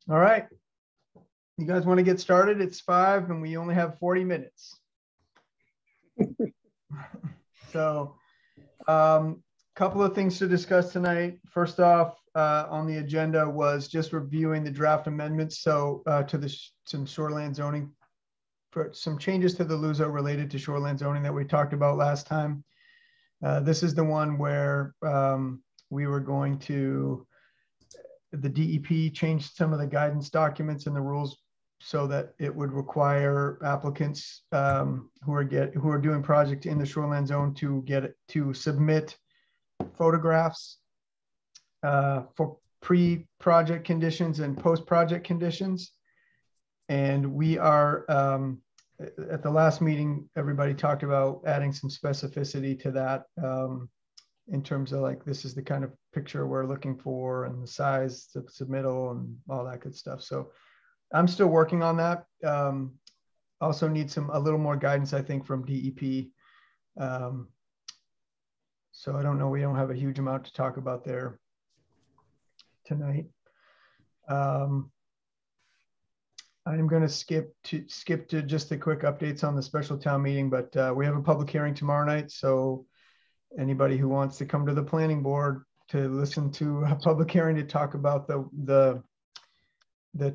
All right. You guys want to get started? It's 5 and we only have 40 minutes. So couple of things to discuss tonight. First off, on the agenda was just reviewing the draft amendments. So to some shoreland zoning, for some changes to the LUZO related to shoreland zoning that we talked about last time. This is the one where we were going to, the DEP changed some of the guidance documents and the rules so that it would require applicants who are doing project in the shoreland zone to submit photographs for pre-project conditions and post-project conditions. And we are at the last meeting, everybody talked about adding some specificity to that in terms of like, this is the kind of picture we're looking for and the size, the submittal and all that good stuff. So I'm still working on that. Also need a little more guidance, I think, from DEP. So I don't know, we don't have a huge amount to talk about there tonight. I'm going to skip to just the quick updates on the special town meeting, but we have a public hearing tomorrow night. So anybody who wants to come to the planning board to listen to a public hearing to talk about the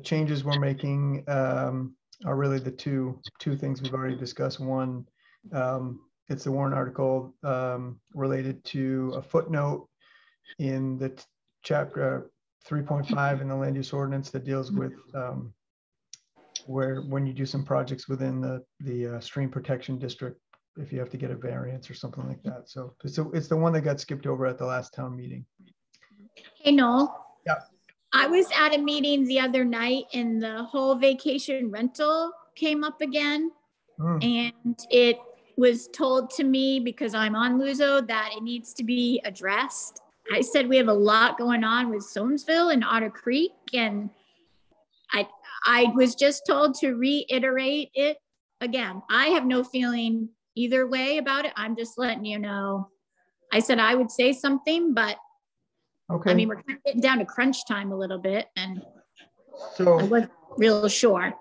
changes we're making are really the two things we've already discussed. One, it's a warrant article related to a footnote in the chapter 3.5 in the land use ordinance that deals with where when you do some projects within the stream protection district, if you have to get a variance or something like that. So it's the one that got skipped over at the last town meeting. Hey, Noel. Yeah. I was at a meeting the other night and the whole vacation rental came up again. And it was told to me, because I'm on LUZO, that it needs to be addressed. I said we have a lot going on with Soamesville and Otter Creek, and I was just told to reiterate it again. I have no feeling either way about it. I'm just letting you know. I said I would say something, but okay. I mean, we're getting down to crunch time a little bit, and so I wasn't real sure.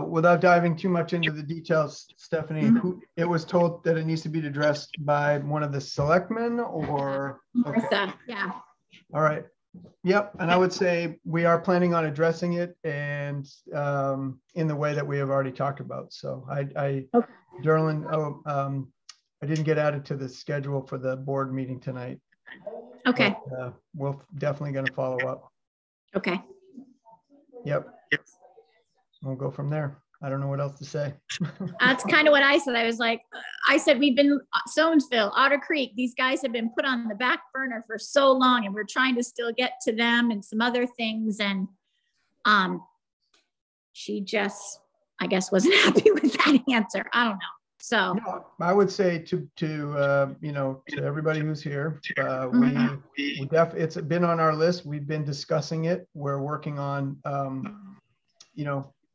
Without diving too much into the details, Stephanie, it was told that it needs to be addressed by one of the selectmen or? Okay. Martha, yeah. All right. Yep. And I would say we are planning on addressing it and in the way that we have already talked about. So Derlin, I didn't get added to the schedule for the board meeting tonight. Okay. But, we're definitely going to follow up. Okay. Yep. We'll go from there. I don't know what else to say. That's kind of what I said. I said, we've been Soamesville, Otter Creek. These guys have been put on the back burner for so long, and we're trying to still get to them and some other things. And she just, I guess, wasn't happy with that answer. I don't know. So no, I would say to everybody who's here, it's been on our list. We've been discussing it. We're working on,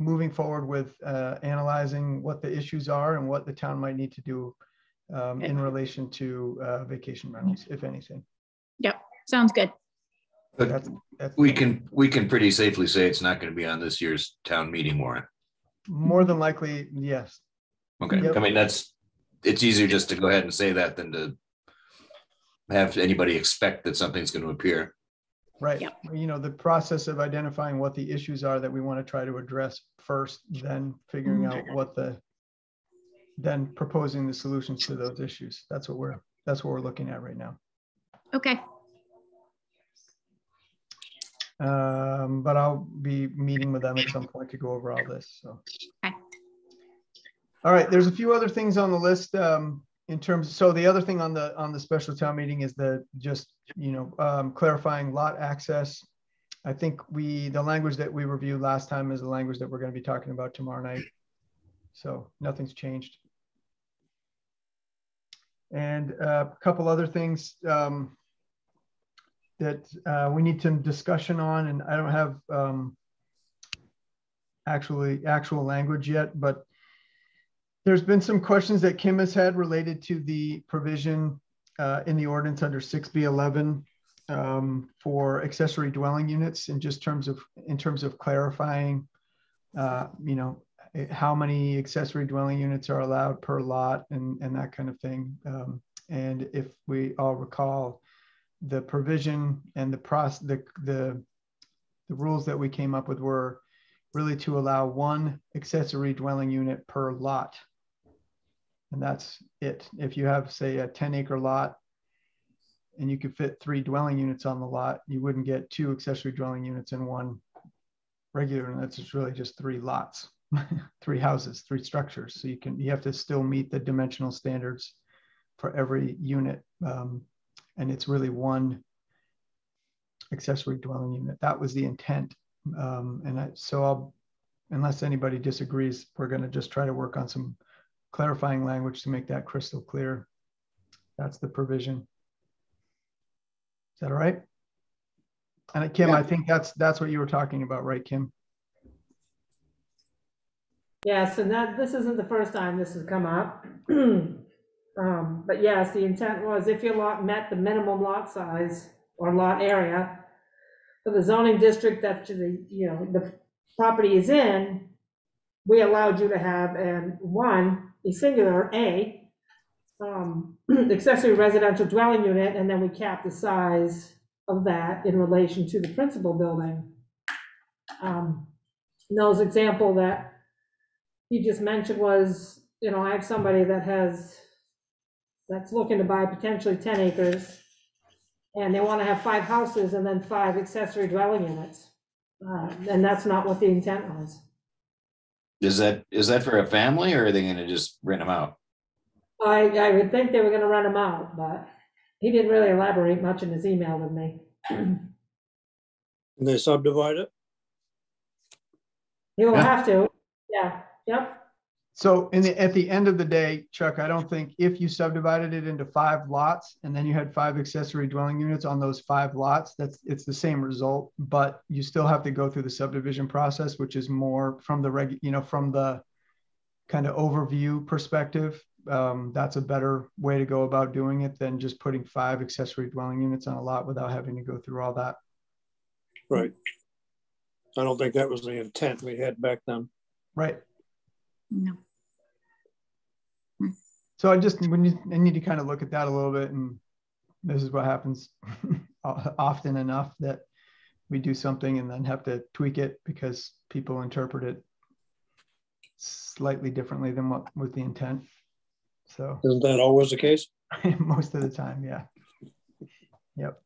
moving forward with analyzing what the issues are and what the town might need to do in relation to vacation rentals, if anything. Yep, sounds good. But we can pretty safely say it's not going to be on this year's town meeting warrant. More than likely, yes. Okay, yep. I mean, it's easier just to go ahead and say that than to have anybody expect that something's going to appear. Right. Yep. The process of identifying what the issues are that we want to try to address first, then figuring out then proposing the solutions to those issues. That's what we're looking at right now. Okay. But I'll be meeting with them at some point to go over all this. So. Okay. All right. There's a few other things on the list. In terms, so the other thing on the special town meeting is clarifying lot access. I think the language that we reviewed last time is the language that we're going to be talking about tomorrow night. So nothing's changed. And a couple other things that we need some discussion on, and I don't have actual language yet, but there's been some questions that Kim has had related to the provision in the ordinance under 6B11 for accessory dwelling units, and just in terms of clarifying, you know, how many accessory dwelling units are allowed per lot and that kind of thing. And if we all recall, the provision and the rules that we came up with were really to allow one accessory dwelling unit per lot. And that's it. If you have, say, a 10-acre lot and you could fit 3 dwelling units on the lot, you wouldn't get 2 accessory dwelling units in one regular, and that's just really just 3 lots, 3 houses, 3 structures. So you have to still meet the dimensional standards for every unit. And it's really 1 accessory dwelling unit. That was the intent. Unless anybody disagrees, we're going to just try to work on some clarifying language to make that crystal clear. That's the provision. Is that all right? And Kim, yeah. I think that's what you were talking about, right, Kim? Yes, and this isn't the first time this has come up. But yes, the intent was if your lot met the minimum lot size or lot area for the zoning district that the property is in, we allowed you to have a singular accessory residential dwelling unit, and then we capped the size of that in relation to the principal building. Noah's example that he just mentioned was, I have somebody that's looking to buy potentially 10 acres, and they want to have 5 houses and then 5 accessory dwelling units. And that's not what the intent was. Is that for a family, or are they going to just rent them out? I would think they were going to rent them out, but he didn't really elaborate much in his email with me. And they subdivide it? He will have to. Yeah. Yep. So at the end of the day, Chuck, I don't think if you subdivided it into 5 lots and then you had 5 accessory dwelling units on those 5 lots, it's the same result, but you still have to go through the subdivision process, which is more from from the kind of overview perspective. That's a better way to go about doing it than just putting 5 accessory dwelling units on a lot without having to go through all that. Right. I don't think that was the intent we had back then. Right. No. So I need to kind of look at that a little bit, and this is what happens often enough, that we do something and then have to tweak it because people interpret it slightly differently than what was the intent. So isn't that always the case? Most of the time, yeah. Yep.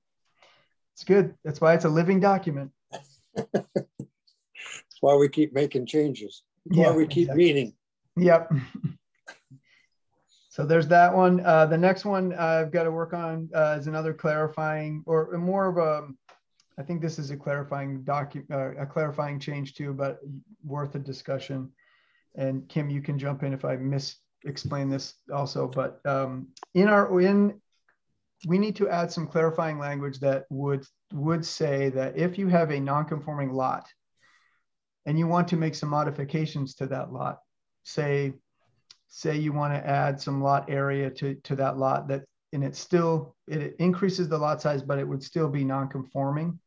It's good. That's why it's a living document. That's why we keep making changes. That's why we keep meeting. Yep. So there's that one. The next one I've got to work on is another clarifying, or more of a, I think this is a clarifying change too, but worth a discussion. And Kim, you can jump in if I explain this also. But we need to add some clarifying language that would say that if you have a non-conforming lot and you want to make some modifications to that lot, say you want to add some lot area to that lot, and it increases the lot size, but it would still be non-conforming,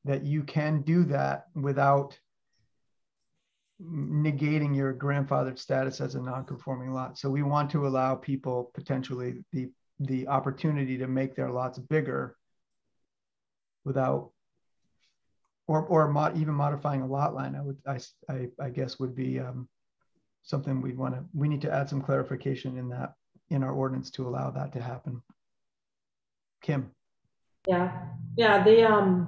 that you can do that without negating your grandfathered status as a non-conforming lot. So we want to allow people potentially the opportunity to make their lots bigger without even modifying a lot line. I guess would be something we need to add some clarification in our ordinance to allow that to happen. Kim. Yeah. The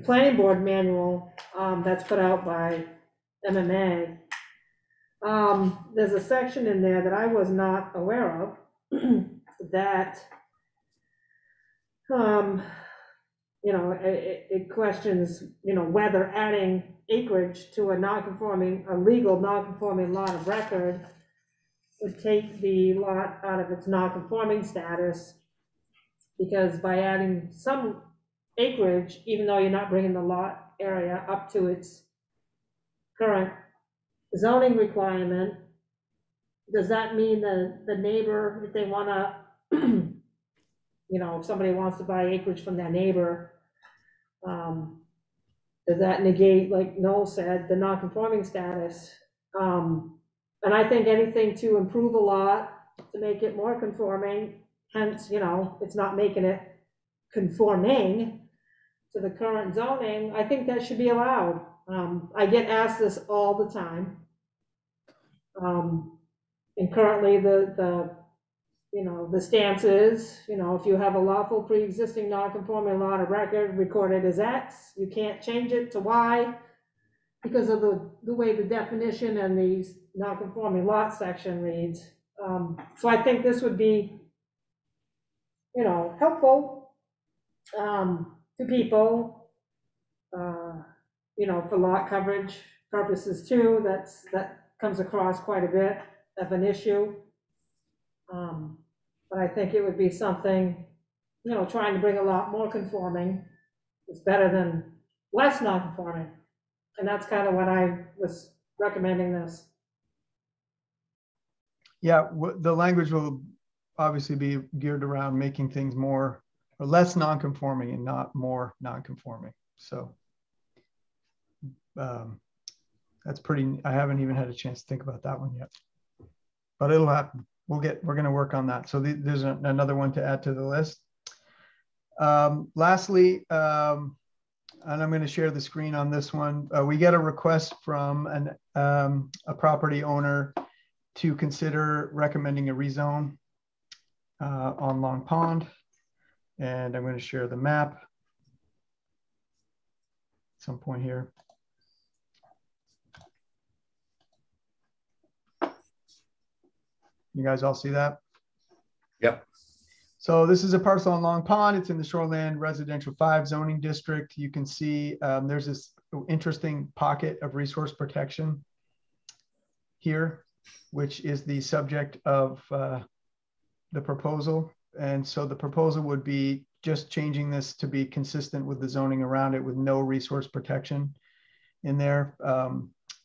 planning board manual that's put out by MMA, there's a section in there that I was not aware of that it questions whether adding acreage to a legal non-conforming lot of record would take the lot out of its non-conforming status, because by adding some acreage, even though you're not bringing the lot area up to its current zoning requirement, does that mean the neighbor, if they want to if somebody wants to buy acreage from their neighbor, does that negate, like Noel said, the non-conforming status? And I think anything to improve a lot, to make it more conforming, hence, it's not making it conforming to the current zoning, I think that should be allowed. I get asked this all the time. And currently the stance is, if you have a lawful pre-existing non-conforming lot of record recorded as X, you can't change it to Y because of the way the definition and the non-conforming lot section reads. So I think this would be, helpful to people, for lot coverage purposes too. That comes across quite a bit of an issue. But I think it would be something, trying to bring a lot more conforming is better than less non-conforming. And that's kind of what I was recommending this. Yeah, the language will obviously be geared around making things more or less non-conforming and not more non-conforming. So that's pretty, I haven't even had a chance to think about that one yet, but it'll happen. We're going to work on that. So there's another one to add to the list. Lastly, and I'm going to share the screen on this one. We get a request from a property owner to consider recommending a rezone on Long Pond. And I'm going to share the map at some point here. You guys all see that? Yep. So this is a parcel on Long Pond. It's in the Shoreland Residential 5 zoning district. You can see there's this interesting pocket of resource protection here, which is the subject of the proposal. And so the proposal would be just changing this to be consistent with the zoning around it with no resource protection in there.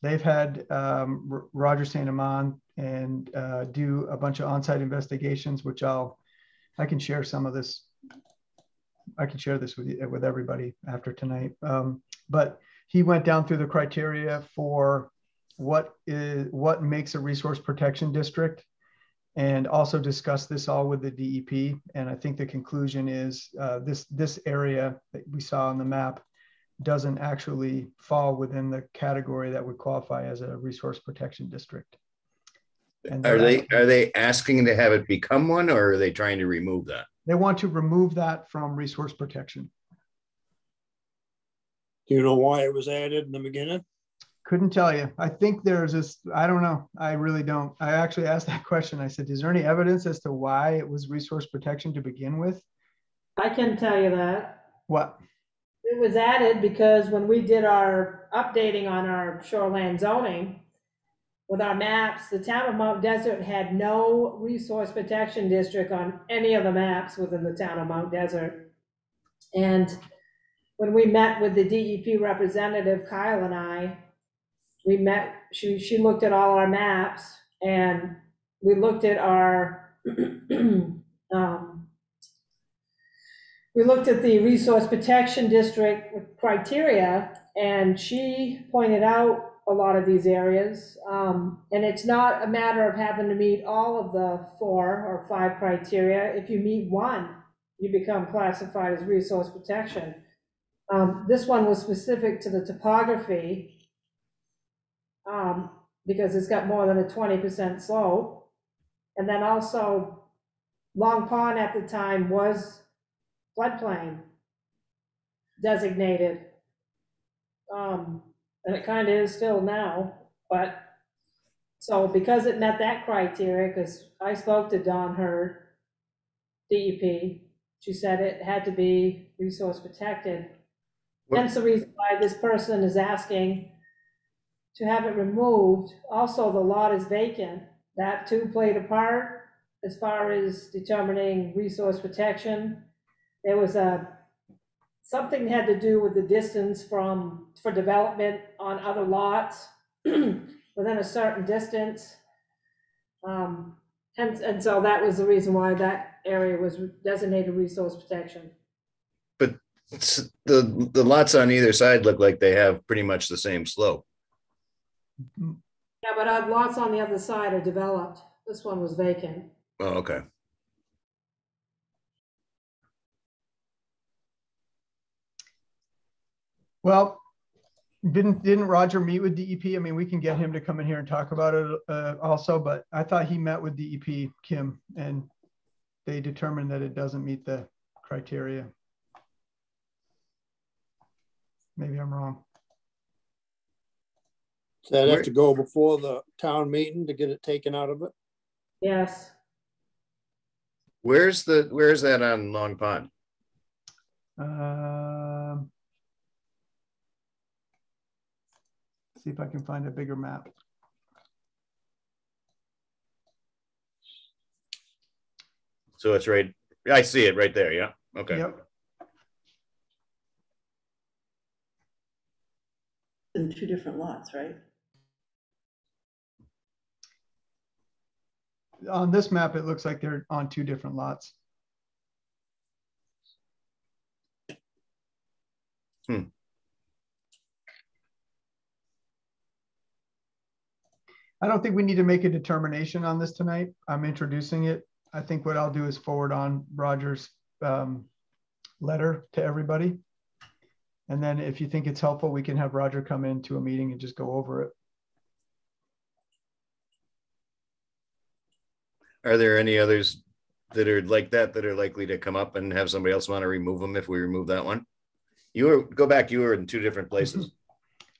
They've had Roger St. Amand and do a bunch of on-site investigations, which I can share some of this. I can share this with everybody after tonight. But he went down through the criteria for what makes a resource protection district, and also discussed this all with the DEP. And I think the conclusion is this area that we saw on the map doesn't actually fall within the category that would qualify as a resource protection district. And are they asking to have it become one, or are they trying to remove that? They want to remove that from resource protection. Do you know why it was added in the beginning? Couldn't tell you. I think there's this, I don't know. I really don't. I actually asked that question. I said, is there any evidence as to why it was resource protection to begin with? I can tell you that. What? It was added because when we did our updating on our shoreland zoning, with our maps, the town of Mount Desert had no resource protection district on any of the maps within the town of Mount Desert. And when we met with the DEP representative, Kyle and I, we met, she looked at all our maps, and we looked at our, we looked at the resource protection district criteria, and she pointed out a lot of these areas. And it's not a matter of having to meet all of the 4 or 5 criteria. If you meet one, you become classified as resource protection. This one was specific to the topography, because it's got more than a 20% slope. And then also Long Pond at the time was floodplain designated. And it kind of is still now, but so because it met that criteria, because I spoke to Dawn Hurd, DEP, she said it had to be resource protected. Hence the reason why this person is asking to have it removed. Also, the lot is vacant. That too played a part as far as determining resource protection. There was something had to do with the distance for development on other lots within a certain distance. And so that was the reason why that area was designated resource protection. But the lots on either side look like they have pretty much the same slope. Yeah, but our lots on the other side are developed. This one was vacant. Oh, okay. Well, didn't Roger meet with DEP? I mean, we can get him to come in here and talk about it also, but I thought he met with DEP, Kim, and they determined that it doesn't meet the criteria. Maybe I'm wrong. Does that have to go before the town meeting to get it taken out of it? Yes. Where's that on Long Pond? See if I can find a bigger map. So it's right, I see it right there. Yeah. Okay. Yep. In 2 different lots, right? On this map, it looks like they're on 2 different lots. I don't think we need to make a determination on this tonight. I'm introducing it. I think what I'll do is forward on Roger's letter to everybody. And then if you think it's helpful, we can have Roger come into a meeting and just go over it. Are there any others that are like that are likely to come up and have somebody else want to remove them if we remove that one? You were in 2 different places.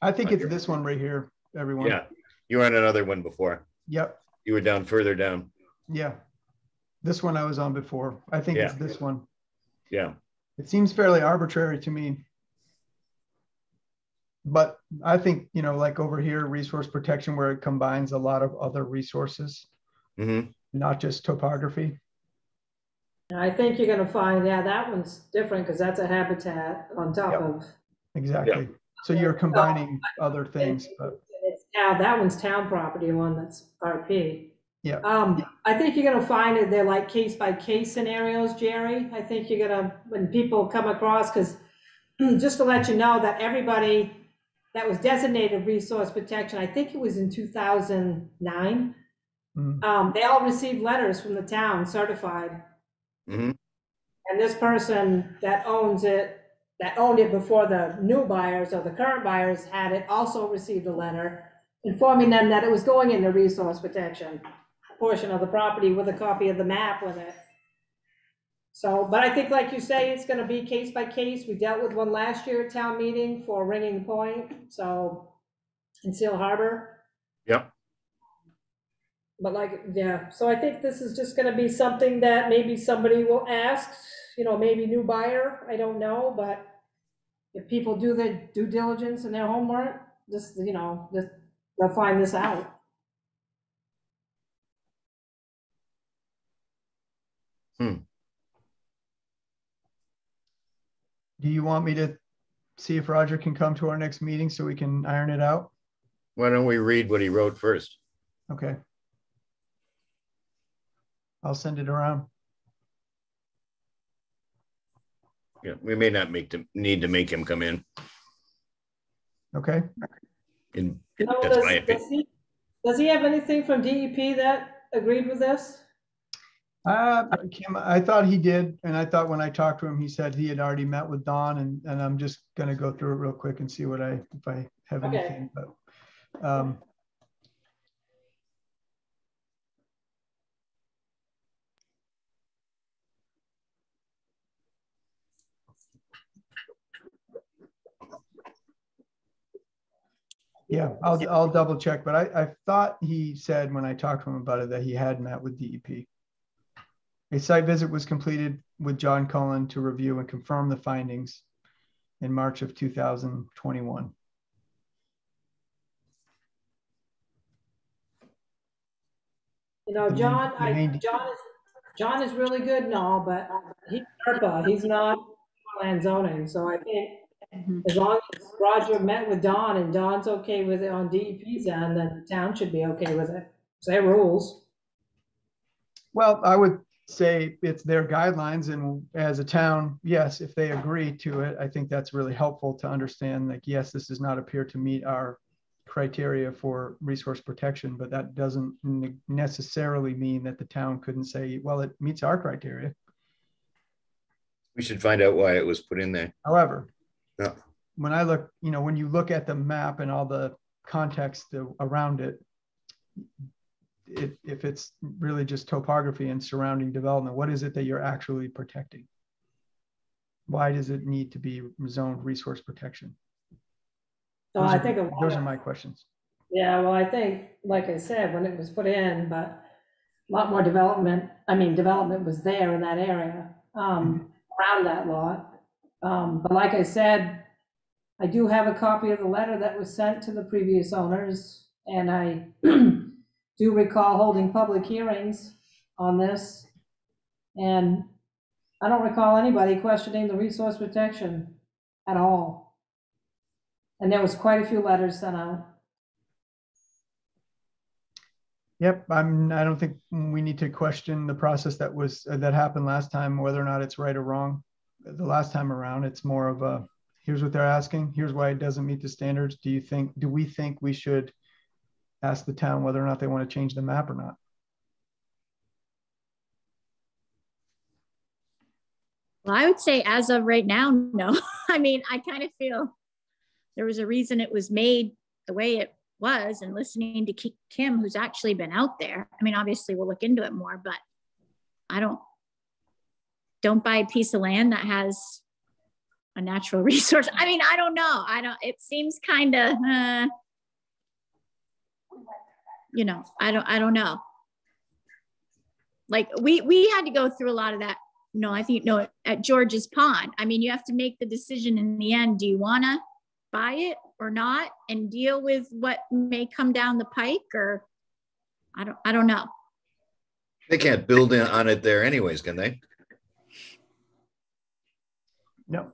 I think it's this one right here, everyone. Yeah, you were on another one before. Yep. You were down further down. Yeah. This one I was on before. I think it's this one. Yeah. It seems fairly arbitrary to me. But I think, you know, like over here, resource protection, where it combines a lot of other resources, not just topography. I think you're going to find, yeah, that one's different because that's a habitat on top of. Exactly. Yep. So you're combining other things. But that one's town property, one that's RP. Yeah. I think you're going to find that they're like case by case scenarios, Jerry. I think you're going to, when people come across, because just to let you know that everybody that was designated resource protection, I think it was in 2009, they all received letters from the town certified. And this person that owns it, that owned it before the new buyers or the current buyers had it, also received a letter informing them that it was going into resource protection portion of the property with a copy of the map with it. So, but I think, like you say, it's going to be case by case. We dealt with one last year at town meeting for Ringing Point, so in Seal Harbor. Yep. But like, yeah, so I think this is just going to be something that maybe somebody will ask, you know, maybe new buyer, I don't know, but if people do their due diligence and their homework, this, you know, they'll find this out. do you want me to see if Roger can come to our next meeting so we can iron it out? Why don't we read what he wrote first? Okay. I'll send it around. Yeah, we may not need to make him come in. Okay. That's my opinion. Does he have anything from DEP that agreed with this? Kim, I thought he did, and I thought when I talked to him, he said he had already met with Don, and I'm just going to go through it real quick and see what if I have anything. But yeah, I'll double check. But I thought he said when I talked to him about it that he had met with DEP. A site visit was completed with John Cullen to review and confirm the findings in March of 2021. You know, John is really good and all, but he's ARPA, he's not land zoning. So I think as long as Roger met with Don and Don's okay with it on DEP's end, then the town should be okay with it. It's their rules. Well, I would say it's their guidelines, and as a town, yes, if they agree to it, I think that's really helpful to understand, like, yes, this does not appear to meet our criteria for resource protection, but that doesn't necessarily mean that the town couldn't say, well, it meets our criteria. We should find out why it was put in there. However, Yeah. when I look, when you look at the map and all the context around it, if it's really just topography and surrounding development, what is it that you're actually protecting? Why does it need to be zoned resource protection? So I think those are my questions. Yeah, well, I think, like I said, when it was put in, but a lot more development, development was there in that area, around that lot. But like I said, I do have a copy of the letter that was sent to the previous owners, and I do recall holding public hearings on this. And I don't recall anybody questioning the resource protection at all. And there was quite a few letters sent out. Yep, I don't think we need to question the process that happened last time, whether or not it's right or wrong. The last time around, it's more of a, here's what they're asking, here's why it doesn't meet the standards. Do we think we should ask the town whether or not they want to change the map or not? Well, I would say as of right now, no. I kind of feel there was a reason it was made the way it was, and listening to Kim, who's actually been out there. Obviously we'll look into it more, but I don't buy a piece of land that has a natural resource. I don't know. It seems kind of, I don't know. Like we had to go through a lot of that. No, at George's Pond. You have to make the decision in the end. Do you want to buy it or not and deal with what may come down the pike? Or I don't know. They can't build on it there anyways, can they? No,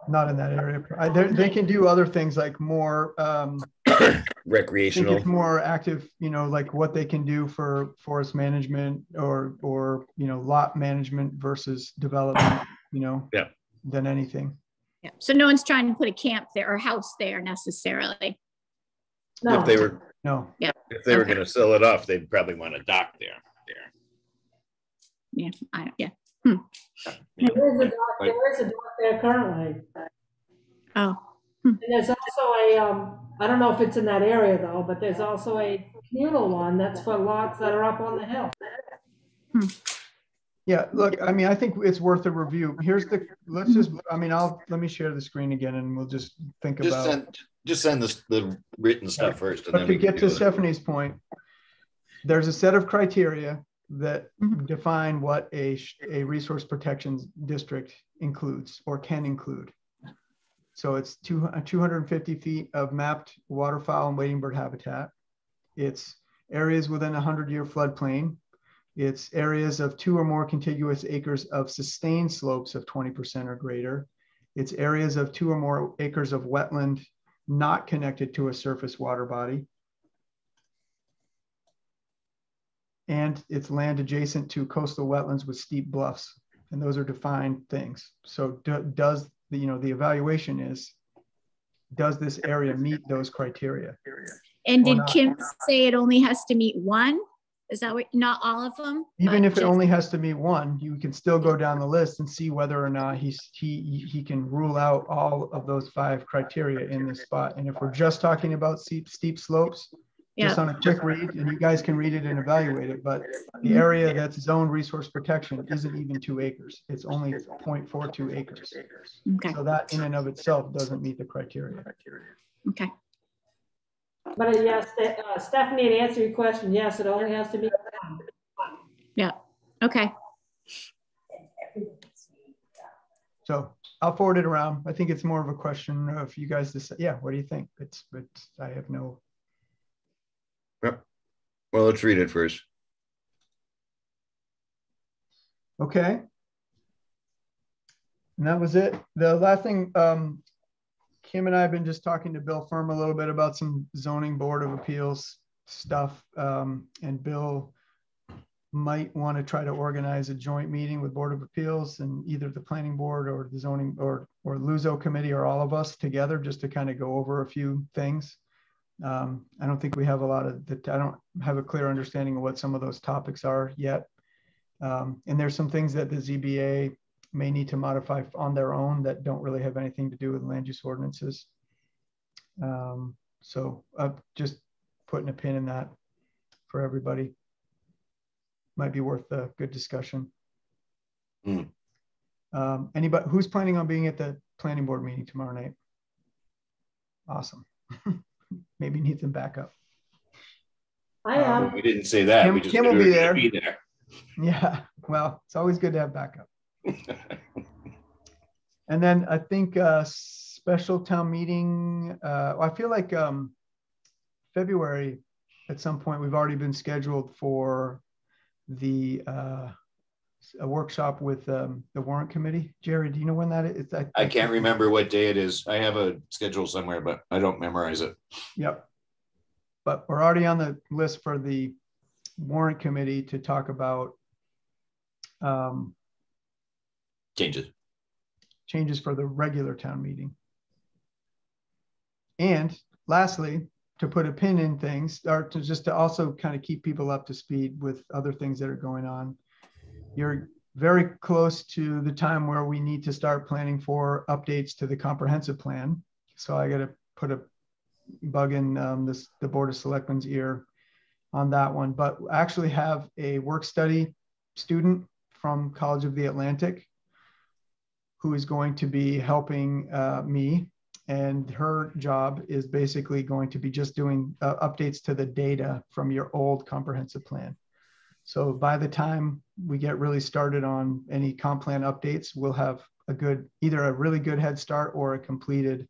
not in that area. They can do other things like more recreational. I think it's more active, like what they can do for forest management or lot management versus development, yeah, than anything. Yeah. So no one's trying to put a camp there or house there necessarily. No. If they were were going to sell it off, they'd probably want a dock there. Yeah. There is a dock there currently. Oh. And there's also I don't know if it's in that area though, but there's also a communal one that's for lots that are up on the hill. Yeah, look, I think it's worth a review. Let me share the screen again and we'll just think about. Just send the written stuff first. And but then to get to Stephanie's point, there's a set of criteria that define what a resource protection district includes or can include. So it's 250 feet of mapped waterfowl and wading bird habitat. It's areas within a 100-year floodplain. It's areas of 2 or more contiguous acres of sustained slopes of 20% or greater. It's areas of 2 or more acres of wetland not connected to a surface water body. And it's land adjacent to coastal wetlands with steep bluffs. And those are defined things. So does the evaluation is, does this area meet those criteria? And did Kim say it only has to meet one? Is that what, not all of them? Even if it only has to meet one, you can still go down the list and see whether or not he can rule out all of those 5 criteria in this spot. And if we're just talking about steep slopes, just on a quick read, and you guys can read it and evaluate it, but the area that's zoned resource protection isn't even 2 acres. It's only 0.42 acres. Okay. So that in and of itself doesn't meet the criteria. Okay. But yes, Stephanie, to answer your question, yes, it only has to be one. Yeah. Okay. So I'll forward it around. I think it's more of a question of you guys decide. Yeah, what do you think? I have no. Yep. Well, let's read it first. Okay. And that was it. The last thing, Kim and I have been just talking to Bill Firm a little bit about some zoning board of appeals stuff. And Bill might want to try to organize a joint meeting with Board of Appeals and either the planning board or the zoning or LUZO committee or all of us together just to kind of go over a few things. I don't think we have a lot of I don't have a clear understanding of what some of those topics are yet. And there's some things that the ZBA may need to modify on their own that don't really have anything to do with land use ordinances. So just putting a pin in that for everybody. Might be worth a good discussion. Anybody who's planning on being at the planning board meeting tomorrow night? Awesome. Maybe need some backup. I am. We didn't say that. Kim will be there. Yeah, well, it's always good to have backup. And then I think special town meeting, I feel like February at some point we've already been scheduled for the a workshop with the warrant committee. Jerry, do you know when that is? I can't remember what day it is. I have a schedule somewhere, but I don't memorize it. Yep. But we're already on the list for the warrant committee to talk about changes for the regular town meeting. And lastly, to put a pin in things, or to just to also kind of keep people up to speed with other things that are going on. You're very close to the time where we need to start planning for updates to the comprehensive plan. So I got to put a bug in the Board of Selectmen's ear on that one, but actually have a work study student from College of the Atlantic who is going to be helping me. And her job is basically going to be just doing updates to the data from your old comprehensive plan. So by the time we get really started on any comp plan updates, we'll have either a really good head start or a completed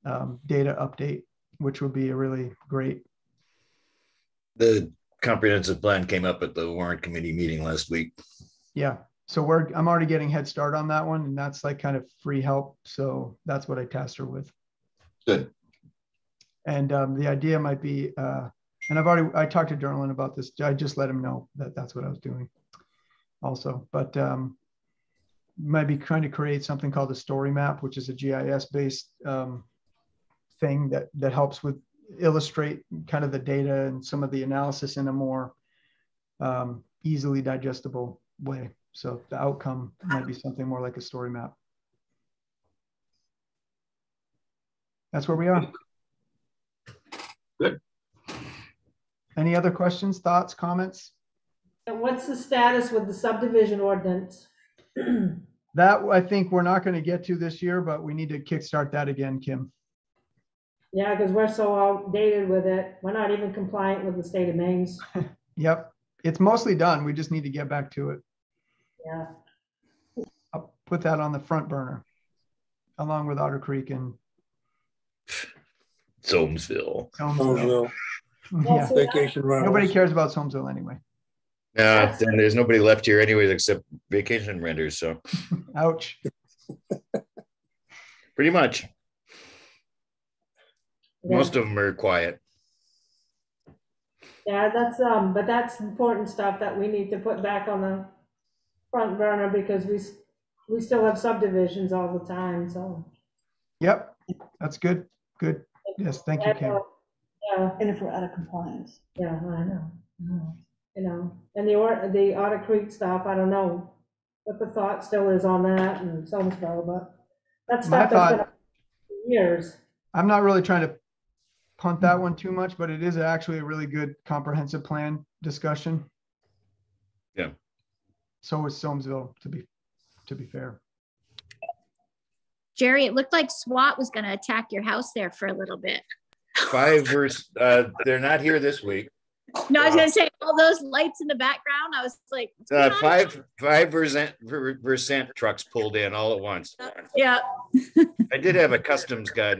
data update, which would be a really great. The comprehensive plan came up at the warrant committee meeting last week. Yeah. So I'm already getting head start on that one, and that's like kind of free help. So that's what I tasked her with. Good. And the idea might be, and I talked to Derlin about this. I just let him know that that's what I was doing also, but might be trying to create something called a story map, which is a GIS based thing that helps with illustrate kind of the data and some of the analysis in a more easily digestible way. So the outcome might be something more like a story map. That's where we are. Good. Any other questions, thoughts, comments? And what's the status with the subdivision ordinance? That I think we're not going to get to this year, but we need to kickstart that again, Kim. Yeah, because we're so outdated with it. We're not even compliant with the state of Maine's. Yep. It's mostly done. We just need to get back to it. Yeah. I'll put that on the front burner along with Otter Creek and Soamesville. Yeah. Vacation rentals. Nobody cares about Soamesville anyway. And there's nobody left here anyways except vacation renters. So, ouch. Pretty much. Yeah. Most of them are quiet. Yeah, that's but that's important stuff that we need to put back on the front burner because we still have subdivisions all the time. So. Yep, that's good. Good. Yes, thank you, Kim. Yeah, And if we're out of compliance. yeah, I know. You know, and the Otter Creek stuff, I don't know what the thought still is on that and Soamesville, but that's My stuff that's been thought- up for years. I'm not really trying to punt that one too much, but it is actually a really good comprehensive plan discussion. Yeah. So is Soamesville, to be fair. Jerry, it looked like SWAT was going to attack your house there for a little bit. They're not here this week. No, I was going to say all those lights in the background. I was like, what's going on? 5% trucks pulled in all at once. Yeah. I did have a customs guy,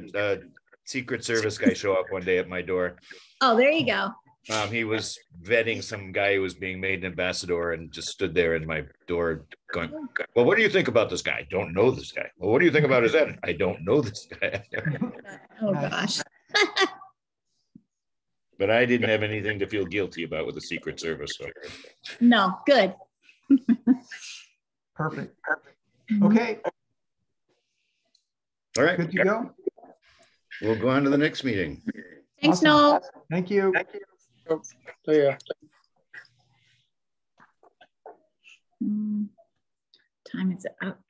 Secret Service guy show up one day at my door. Oh, there you go. He was vetting some guy who was being made an ambassador and just stood there in my door going, well, what do you think about this guy? I don't know this guy. Well, what do you think about his edit? I don't know this guy. Oh, Nice. gosh. But I didn't have anything to feel guilty about with the Secret Service. So. No, good. Perfect. Okay, All right. good to go. We'll go on to the next meeting. Thanks, Awesome. Noel. Thank you. So, yeah. Time is up.